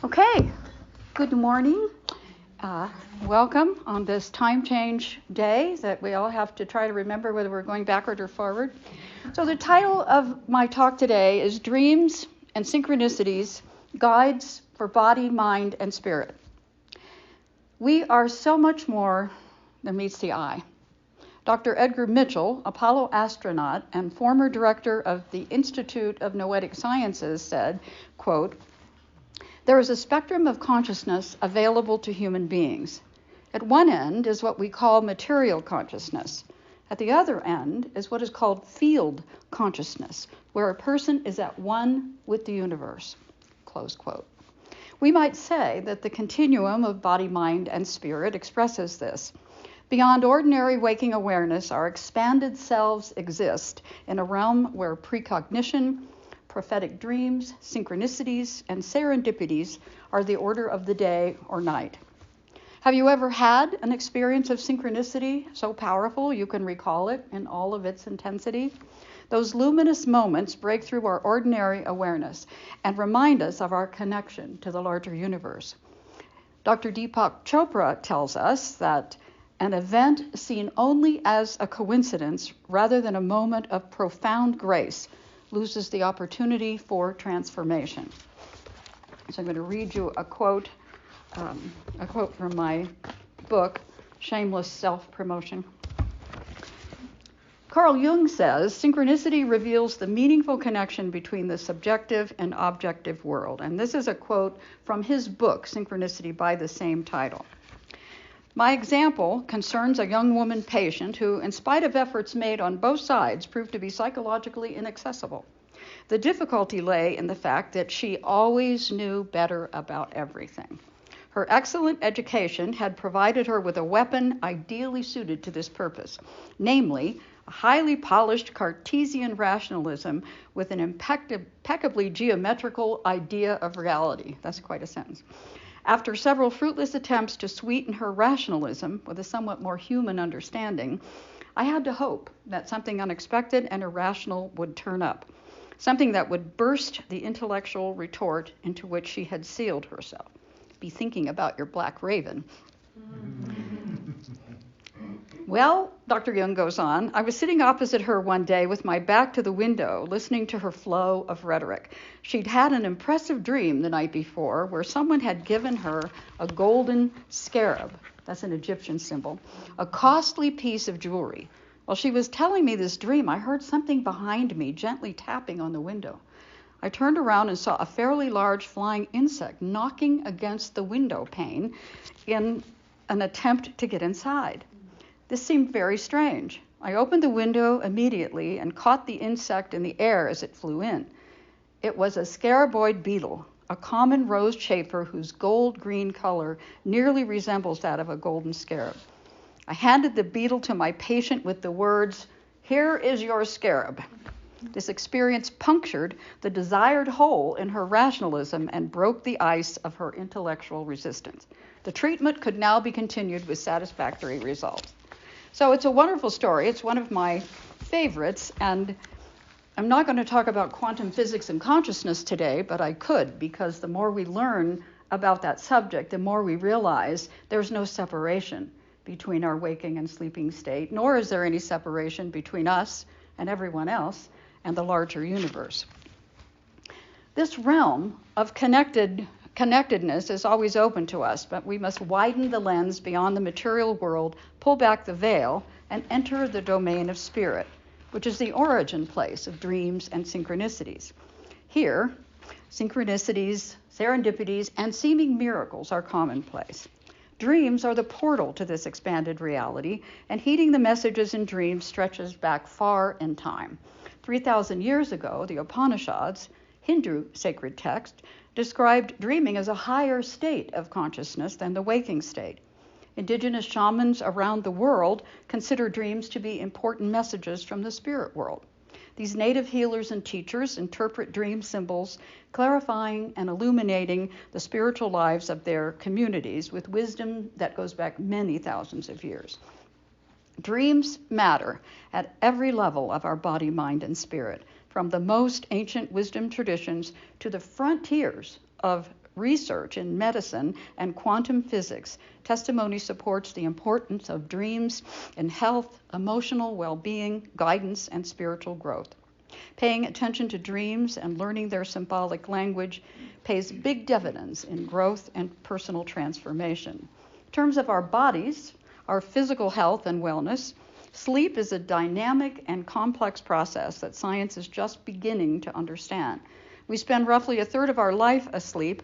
Okay, good morning. Welcome on this time change day that we all have to try to remember whether we're going backward or forward. So the title of my talk today is Dreams and Synchronicities, Guides for Body, Mind, and Spirit. We are so much more than meets the eye. Dr. Edgar Mitchell, Apollo astronaut and former director of the Institute of Noetic Sciences, said, quote, "There is a spectrum of consciousness available to human beings. At one end is what we call material consciousness. At the other end is what is called field consciousness, where a person is at one with the universe." Close quote. We might say that the continuum of body, mind, and spirit expresses this. Beyond ordinary waking awareness, our expanded selves exist in a realm where precognition, prophetic dreams, synchronicities, and serendipities are the order of the day or night. Have you ever had an experience of synchronicity so powerful you can recall it in all of its intensity? Those luminous moments break through our ordinary awareness and remind us of our connection to the larger universe. Dr. Deepak Chopra tells us that an event seen only as a coincidence rather than a moment of profound grace loses the opportunity for transformation. So I'm going to read you a quote from my book, Shameless Self-Promotion. Carl Jung says, synchronicity reveals the meaningful connection between the subjective and objective world. And this is a quote from his book, Synchronicity, by the same title. My example concerns a young woman patient who, in spite of efforts made on both sides, proved to be psychologically inaccessible. The difficulty lay in the fact that she always knew better about everything. Her excellent education had provided her with a weapon ideally suited to this purpose, namely, a highly polished Cartesian rationalism with an impeccably geometrical idea of reality. That's quite a sentence. After several fruitless attempts to sweeten her rationalism with a somewhat more human understanding, I had to hope that something unexpected and irrational would turn up, something that would burst the intellectual retort into which she had sealed herself. Be thinking about your black raven. Well, Dr. Jung goes on, I was sitting opposite her one day with my back to the window, listening to her flow of rhetoric. She'd had an impressive dream the night before where someone had given her a golden scarab, that's an Egyptian symbol, a costly piece of jewelry. While she was telling me this dream, I heard something behind me gently tapping on the window. I turned around and saw a fairly large flying insect knocking against the window pane in an attempt to get inside. This seemed very strange. I opened the window immediately and caught the insect in the air as it flew in. It was a scaraboid beetle, a common rose chafer whose gold-green color nearly resembles that of a golden scarab. I handed the beetle to my patient with the words, "Here is your scarab." This experience punctured the desired hole in her rationalism and broke the ice of her intellectual resistance. The treatment could now be continued with satisfactory results. So it's a wonderful story. It's one of my favorites, and I'm not going to talk about quantum physics and consciousness today, but I could, because the more we learn about that subject, the more we realize there's no separation between our waking and sleeping state, nor is there any separation between us and everyone else and the larger universe. This realm of connectedness is always open to us, but we must widen the lens beyond the material world, pull back the veil, and enter the domain of spirit, which is the origin place of dreams and synchronicities. Here, synchronicities, serendipities, and seeming miracles are commonplace. Dreams are the portal to this expanded reality, and heeding the messages in dreams stretches back far in time. 3,000 years ago, the Upanishads, Hindu sacred text, described dreaming as a higher state of consciousness than the waking state. Indigenous shamans around the world consider dreams to be important messages from the spirit world. These native healers and teachers interpret dream symbols, clarifying and illuminating the spiritual lives of their communities with wisdom that goes back many thousands of years. Dreams matter at every level of our body, mind, and spirit, from the most ancient wisdom traditions to the frontiers of research in medicine and quantum physics, testimony supports the importance of dreams in health, emotional well-being, guidance, and spiritual growth. Paying attention to dreams and learning their symbolic language pays big dividends in growth and personal transformation. In terms of our bodies, our physical health and wellness, sleep is a dynamic and complex process that science is just beginning to understand. We spend roughly a third of our life asleep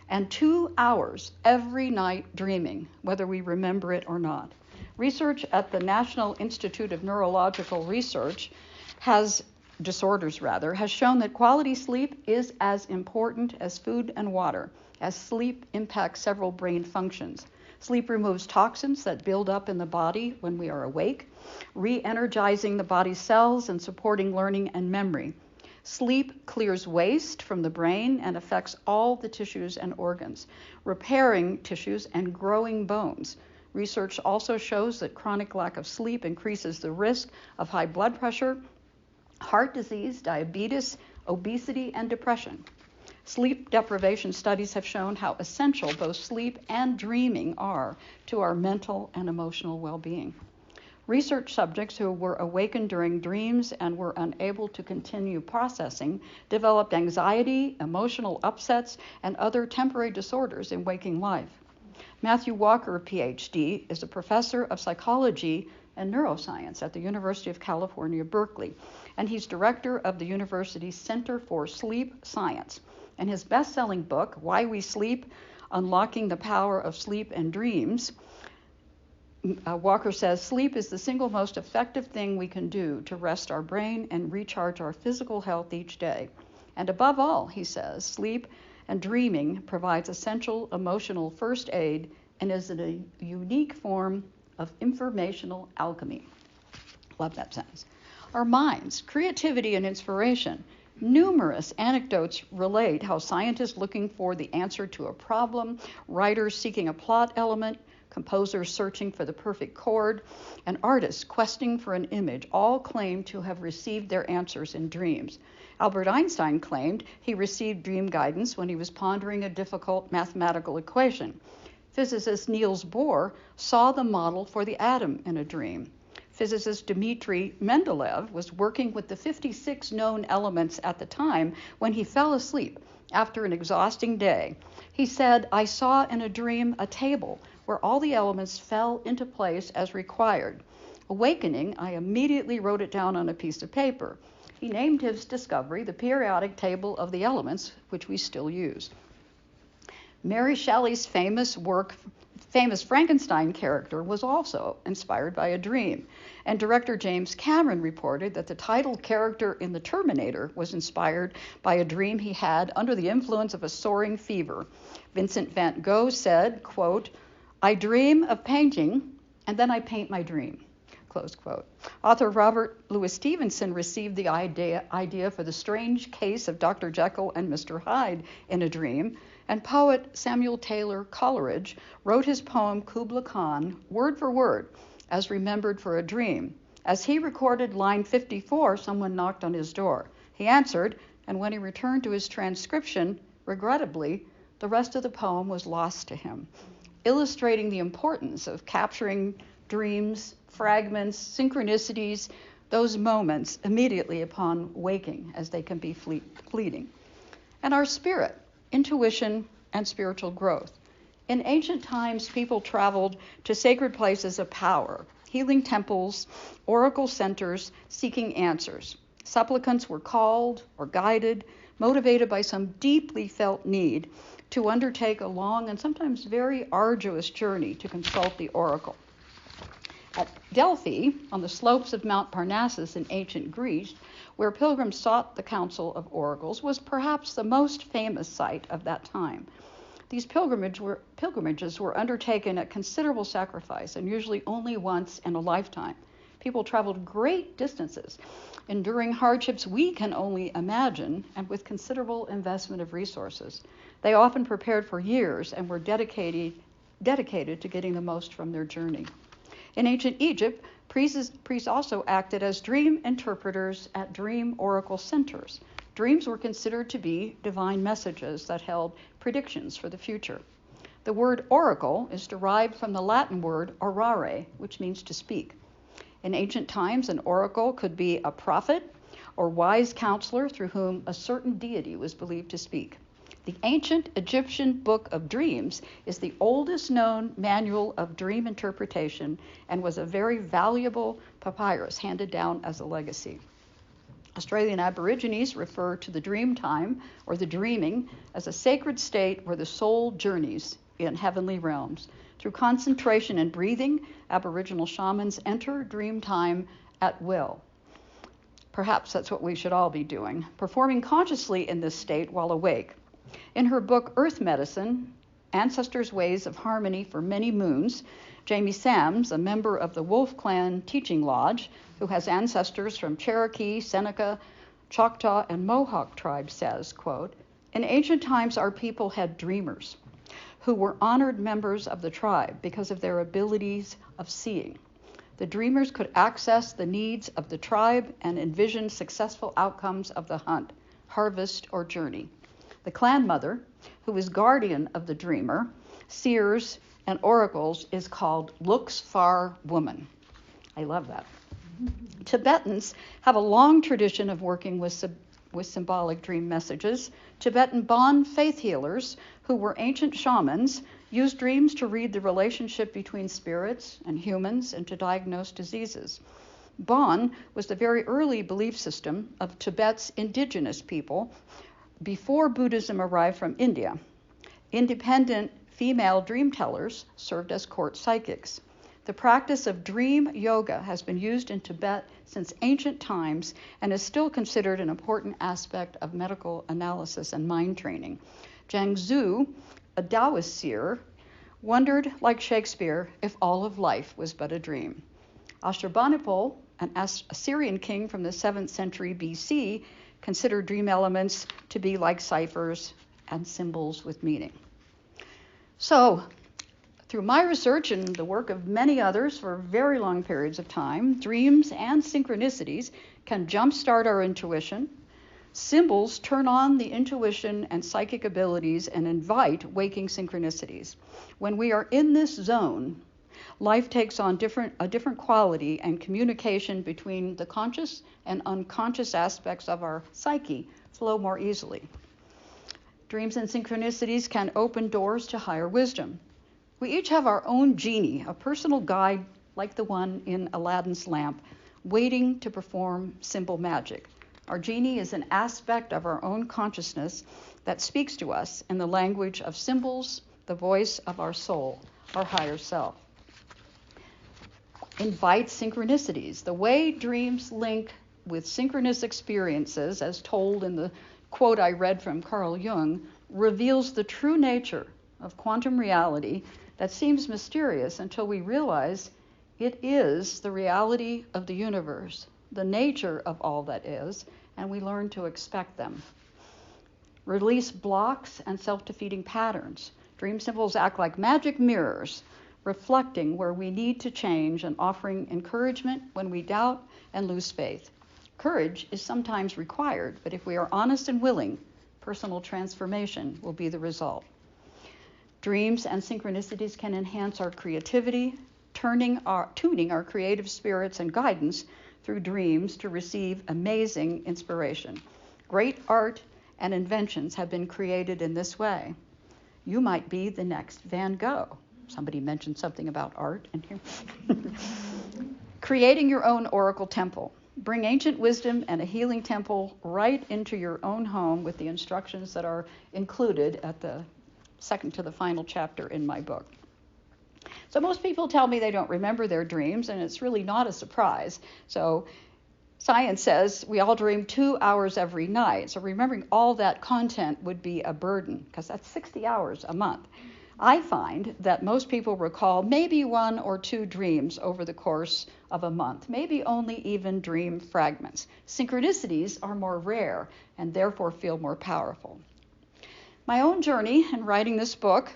and 2 hours every night dreaming, whether we remember it or not. Research at the National Institute of Neurological Research has shown that quality sleep is as important as food and water, as sleep impacts several brain functions. Sleep removes toxins that build up in the body when we are awake, re-energizing the body's cells and supporting learning and memory. Sleep clears waste from the brain and affects all the tissues and organs, repairing tissues and growing bones. Research also shows that chronic lack of sleep increases the risk of high blood pressure, heart disease, diabetes, obesity, and depression. Sleep deprivation studies have shown how essential both sleep and dreaming are to our mental and emotional well-being. Research subjects who were awakened during dreams and were unable to continue processing developed anxiety, emotional upsets, and other temporary disorders in waking life. Matthew Walker, PhD, is a professor of psychology and neuroscience at the University of California, Berkeley, and he's director of the university's Center for Sleep Science. In his best-selling book, Why We Sleep, Unlocking the Power of Sleep and Dreams, Walker says, sleep is the single most effective thing we can do to rest our brain and recharge our physical health each day. And above all, he says, sleep and dreaming provides essential emotional first aid and is a unique form of informational alchemy. Love that sentence. Our minds, creativity, and inspiration. Numerous anecdotes relate how scientists looking for the answer to a problem, writers seeking a plot element, composers searching for the perfect chord, and artists questing for an image all claim to have received their answers in dreams. Albert Einstein claimed he received dream guidance when he was pondering a difficult mathematical equation. Physicist Niels Bohr saw the model for the atom in a dream. Physicist Dmitri Mendeleev was working with the 56 known elements at the time when he fell asleep after an exhausting day. He said, "I saw in a dream a table where all the elements fell into place as required. Awakening, I immediately wrote it down on a piece of paper." He named his discovery the periodic table of the elements, which we still use. Mary Shelley's famous Frankenstein character was also inspired by a dream, and director James Cameron reported that the title character in The Terminator was inspired by a dream he had under the influence of a soaring fever. Vincent van Gogh said, quote, "I dream of painting, and then I paint my dream," close quote. Author Robert Louis Stevenson received the idea for the strange case of Dr. Jekyll and Mr. Hyde in a dream, and poet Samuel Taylor Coleridge wrote his poem Kubla Khan word for word as remembered for a dream. As he recorded line 54, someone knocked on his door. He answered, and when he returned to his transcription, regrettably, the rest of the poem was lost to him, illustrating the importance of capturing dreams, fragments, synchronicities, those moments immediately upon waking, as they can be fleeting. And our spirit, intuition, and spiritual growth. In ancient times, people traveled to sacred places of power, healing temples, oracle centers, seeking answers. Supplicants were called or guided, motivated by some deeply felt need to undertake a long and sometimes very arduous journey to consult the oracle. At Delphi, on the slopes of Mount Parnassus in ancient Greece, where pilgrims sought the counsel of oracles, was perhaps the most famous site of that time. These pilgrimages were undertaken at considerable sacrifice and usually only once in a lifetime. People traveled great distances, enduring hardships we can only imagine, and with considerable investment of resources. They often prepared for years and were dedicated to getting the most from their journey. In ancient Egypt, priests also acted as dream interpreters at dream oracle centers. Dreams were considered to be divine messages that held predictions for the future. The word oracle is derived from the Latin word orare, which means to speak. In ancient times, an oracle could be a prophet or wise counselor through whom a certain deity was believed to speak. The ancient Egyptian Book of Dreams is the oldest known manual of dream interpretation and was a very valuable papyrus handed down as a legacy. Australian Aborigines refer to the dream time or the dreaming as a sacred state where the soul journeys in heavenly realms. Through concentration and breathing, Aboriginal shamans enter dream time at will. Perhaps that's what we should all be doing, performing consciously in this state while awake. In her book, Earth Medicine, Ancestors' Ways of Harmony for Many Moons, Jamie Sams, a member of the Wolf Clan Teaching Lodge, who has ancestors from Cherokee, Seneca, Choctaw, and Mohawk tribes, says, quote, "In ancient times, our people had dreamers who were honored members of the tribe because of their abilities of seeing. The dreamers could access the needs of the tribe and envision successful outcomes of the hunt, harvest, or journey. The clan mother, who is guardian of the dreamer, seers, and oracles, is called Looks Far Woman." I love that. Tibetans have a long tradition of working with symbolic dream messages. Tibetan Bon faith healers, who were ancient shamans, used dreams to read the relationship between spirits and humans and to diagnose diseases. Bon was the very early belief system of Tibet's indigenous people before Buddhism arrived from India. Independent female dream tellers served as court psychics. The practice of dream yoga has been used in Tibet since ancient times and is still considered an important aspect of medical analysis and mind training. Zhang Zhu, a Taoist seer, wondered, like Shakespeare, if all of life was but a dream. Ashurbanipal, an Assyrian king from the 7th century BC, considered dream elements to be like ciphers and symbols with meaning. So, through my research and the work of many others for very long periods of time, dreams and synchronicities can jumpstart our intuition. Symbols turn on the intuition and psychic abilities and invite waking synchronicities. When we are in this zone, life takes on a different quality, and communication between the conscious and unconscious aspects of our psyche flow more easily. Dreams and synchronicities can open doors to higher wisdom. We each have our own genie, a personal guide like the one in Aladdin's lamp, waiting to perform symbol magic. Our genie is an aspect of our own consciousness that speaks to us in the language of symbols, the voice of our soul, our higher self. Invite synchronicities. The way dreams link with synchronous experiences, as told in the quote I read from Carl Jung, reveals the true nature of quantum reality that seems mysterious until we realize it is the reality of the universe, the nature of all that is, and we learn to expect them. Release blocks and self-defeating patterns. Dream symbols act like magic mirrors, reflecting where we need to change and offering encouragement when we doubt and lose faith. Courage is sometimes required, but if we are honest and willing, personal transformation will be the result. Dreams and synchronicities can enhance our creativity, tuning our creative spirits and guidance through dreams to receive amazing inspiration. Great art and inventions have been created in this way. You might be the next Van Gogh. Somebody mentioned something about art in here. Creating your own oracle temple. Bring ancient wisdom and a healing temple right into your own home with the instructions that are included at the second to the final chapter in my book. So most people tell me they don't remember their dreams, and it's really not a surprise. So science says we all dream 2 hours every night. So remembering all that content would be a burden, because that's 60 hours a month. I find that most people recall maybe 1 or 2 dreams over the course of a month, maybe only even dream fragments. Synchronicities are more rare and therefore feel more powerful. My own journey in writing this book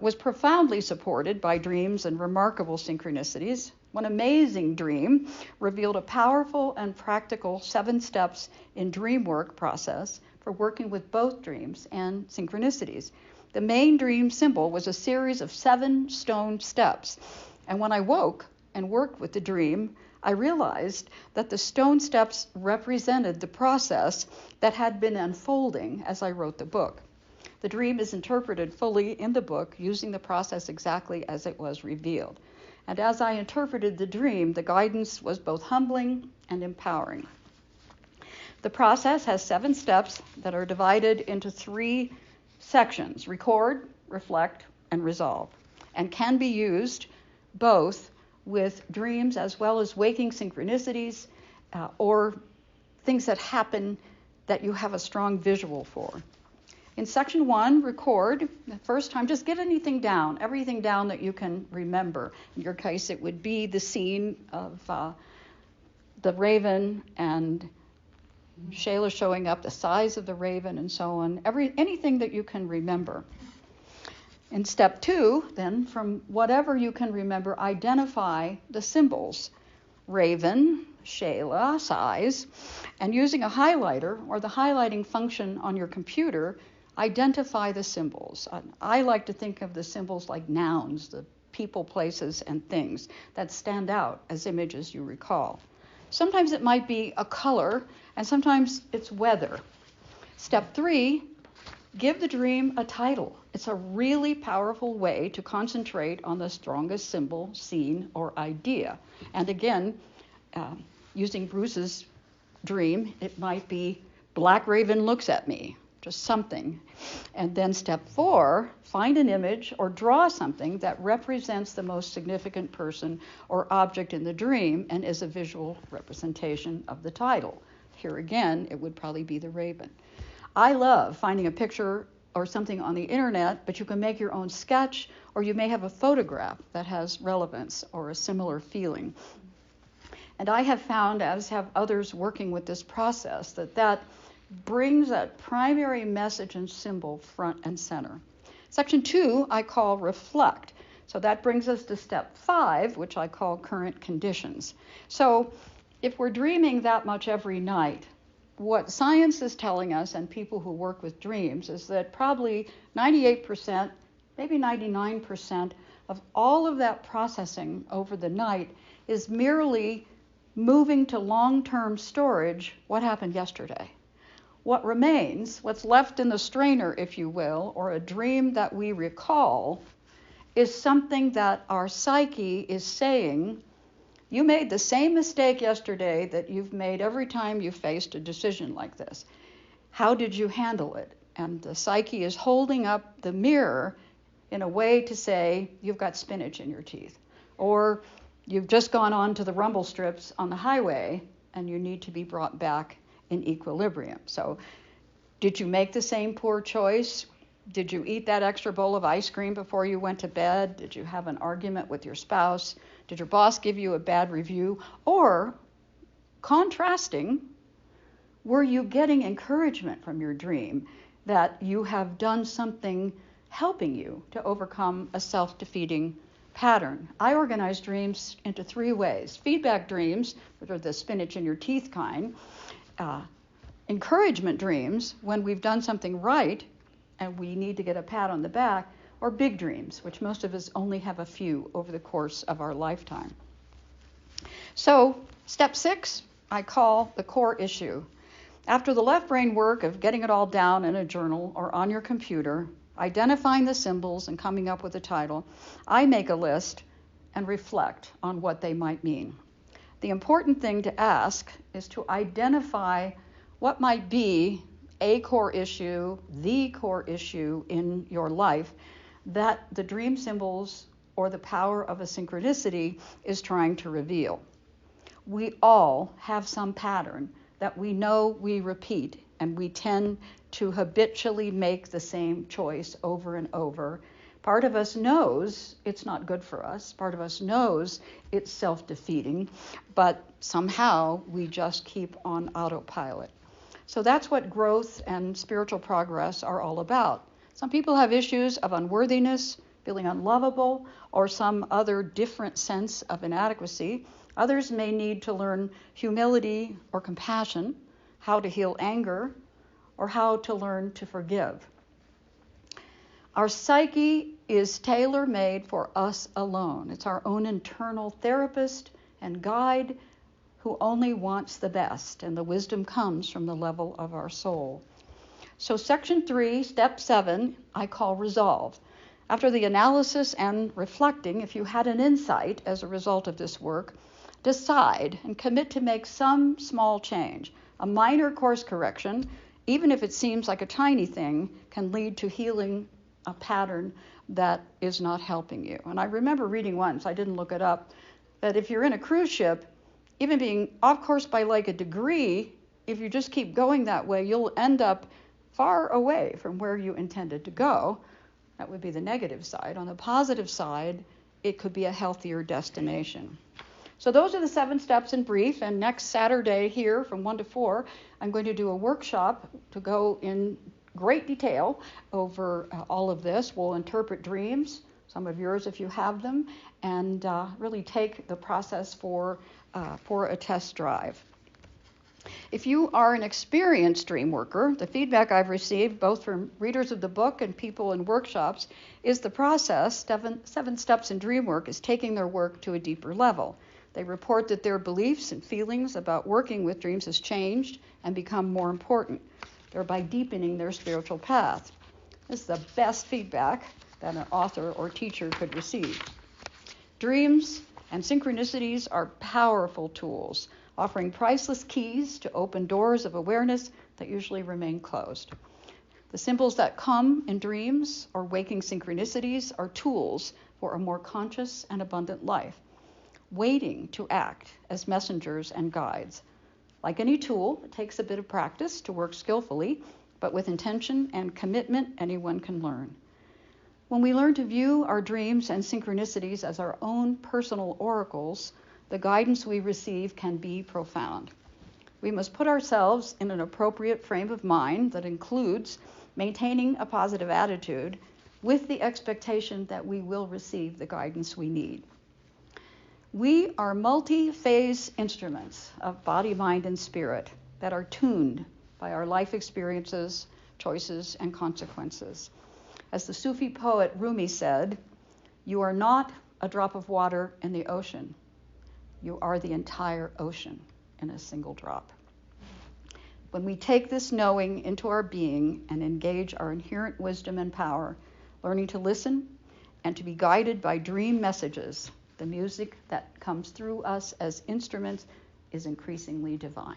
was profoundly supported by dreams and remarkable synchronicities. One amazing dream revealed a powerful and practical 7 steps in dream work process for working with both dreams and synchronicities. The main dream symbol was a series of 7 stone steps. And when I woke and worked with the dream, I realized that the stone steps represented the process that had been unfolding as I wrote the book. The dream is interpreted fully in the book using the process exactly as it was revealed. And as I interpreted the dream, the guidance was both humbling and empowering. The process has 7 steps that are divided into 3 sections: record, reflect, and resolve, and can be used both with dreams as well as waking synchronicities or things that happen that you have a strong visual for. In section 1, record, the first time, just get everything down that you can remember. In your case, it would be the scene of the raven and Shayla showing up, the size of the raven, and so on, anything that you can remember. In step 2, then, from whatever you can remember, identify the symbols: raven, Shayla, size, and using a highlighter or the highlighting function on your computer, identify the symbols. I like to think of the symbols like nouns, the people, places, and things that stand out as images you recall. Sometimes it might be a color, and sometimes it's weather. Step 3, give the dream a title. It's a really powerful way to concentrate on the strongest symbol, scene, or idea. And again, using Bruce's dream, it might be Black Raven looks at me, just something. And then step 4, find an image or draw something that represents the most significant person or object in the dream and is a visual representation of the title. Here again, it would probably be the raven. I love finding a picture or something on the internet, but you can make your own sketch, or you may have a photograph that has relevance or a similar feeling. And I have found, as have others working with this process, that brings that primary message and symbol front and center. Section 2 I call reflect. So that brings us to step 5, which I call current conditions. So if we're dreaming that much every night, what science is telling us, and people who work with dreams, is that probably 98%, maybe 99% of all of that processing over the night is merely moving to long-term storage what happened yesterday. What remains, what's left in the strainer, if you will, or a dream that we recall, is something that our psyche is saying, you made the same mistake yesterday that you've made every time you faced a decision like this. How did you handle it? And the psyche is holding up the mirror in a way to say, you've got spinach in your teeth. Or you've just gone on to the rumble strips on the highway and you need to be brought back in equilibrium. So did you make the same poor choice? Did you eat that extra bowl of ice cream before you went to bed? Did you have an argument with your spouse? Did your boss give you a bad review? Or, contrasting, were you getting encouragement from your dream that you have done something helping you to overcome a self-defeating pattern? I organize dreams into 3 ways. Feedback dreams, which are the spinach in your teeth kind. Encouragement dreams, when we've done something right and we need to get a pat on the back, or big dreams, which most of us only have a few over the course of our lifetime. So, step 6, I call the core issue. After the left brain work of getting it all down in a journal or on your computer, identifying the symbols and coming up with a title, I make a list and reflect on what they might mean. The important thing to ask is to identify what might be a core issue, the core issue in your life that the dream symbols or the power of a synchronicity is trying to reveal. We all have some pattern that we know we repeat, and we tend to habitually make the same choice over and over. Part of us knows it's not good for us. Part of us knows it's self-defeating, but somehow we just keep on autopilot. So that's what growth and spiritual progress are all about. Some people have issues of unworthiness, feeling unlovable, or some other different sense of inadequacy. Others may need to learn humility or compassion, how to heal anger, or how to learn to forgive. Our psyche is tailor-made for us alone. It's our own internal therapist and guide who only wants the best, and the wisdom comes from the level of our soul. So section 3, step 7, I call resolve. After the analysis and reflecting, if you had an insight as a result of this work, decide and commit to make some small change. A minor course correction, even if it seems like a tiny thing, can lead to healing a pattern that is not helping you. And I remember reading once, I didn't look it up, that if you're in a cruise ship, even being off course by like a degree, if you just keep going that way, you'll end up far away from where you intended to go. That would be the negative side. On the positive side, it could be a healthier destination. So those are the 7 steps in brief, and next Saturday here from 1 to 4, I'm going to do a workshop to go in great detail over all of this. We'll interpret dreams, some of yours if you have them, and really take the process for a test drive. If you are an experienced dream worker, the feedback I've received both from readers of the book and people in workshops is the process, 7 steps in dream work, is taking their work to a deeper level. They report that their beliefs and feelings about working with dreams has changed and become more important, thereby deepening their spiritual path. This is the best feedback that an author or teacher could receive. Dreams and synchronicities are powerful tools, offering priceless keys to open doors of awareness that usually remain closed. The symbols that come in dreams or waking synchronicities are tools for a more conscious and abundant life, waiting to act as messengers and guides. Like any tool, it takes a bit of practice to work skillfully, but with intention and commitment, anyone can learn. When we learn to view our dreams and synchronicities as our own personal oracles, the guidance we receive can be profound. We must put ourselves in an appropriate frame of mind that includes maintaining a positive attitude with the expectation that we will receive the guidance we need. We are multi-phase instruments of body, mind, and spirit that are tuned by our life experiences, choices, and consequences. As the Sufi poet Rumi said, "You are not a drop of water in the ocean. You are the entire ocean in a single drop." When we take this knowing into our being and engage our inherent wisdom and power, learning to listen and to be guided by dream messages, the music that comes through us as instruments is increasingly divine.